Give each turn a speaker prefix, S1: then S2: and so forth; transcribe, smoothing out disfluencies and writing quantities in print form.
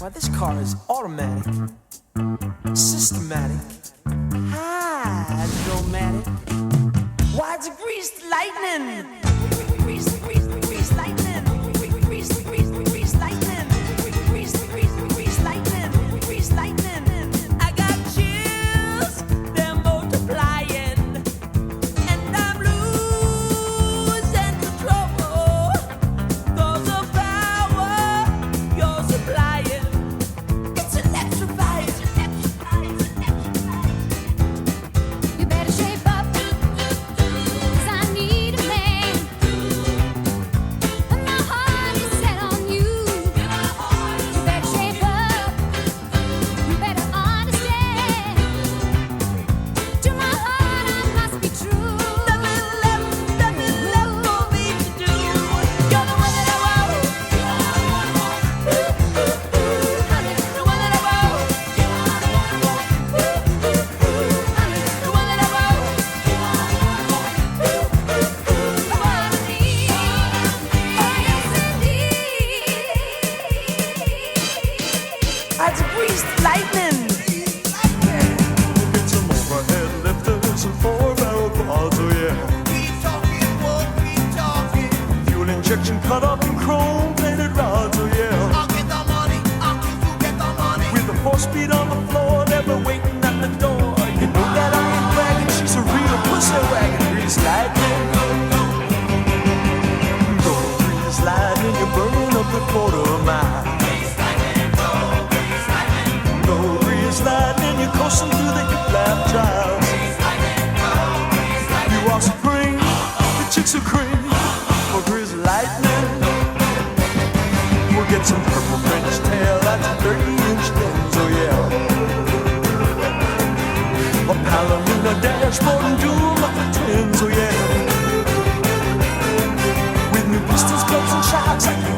S1: Why, this car is automatic, systematic, hydromatic. Why, it's a greased lightning. Greased lightning. Greased lightning. Greased lightning. Greased lightning. I got chills, they're multiplying, and I'm losing control. 'Cause the power you're supplying, it's electrifying.
S2: You better shape up, 'cause I need a man. And my heart is set on you. You better shape up, you better understand. To my heart I must be true.
S1: Nothing left for me to do. You're the one that I want. The one that I want. The one that I want. That's a greased lightning.
S3: Get some overhead lifters and 4-barrel quads, oh yeah.
S4: Keep talking, won't keep talking.
S3: Fuel injection cut up in chrome-plated rods, oh yeah.
S4: I'll get the money, I'll keep you get the money.
S3: With the 4-speed on the floor, never waiting at the door. You know that I ain't bragging, she's a real pussy wagon. Grease lightning. Go grease lightning, you're burning up the quarter mile. Go grease lightning, you're coursing through the hip lap trials. You are supreme, the chicks are cream. For grease lightning, we'll get some purple French tail, that's 30-inch things, oh yeah. A Palomino dashboard and dual muffler twins, oh yeah. With new pistons, clubs and shocks, I can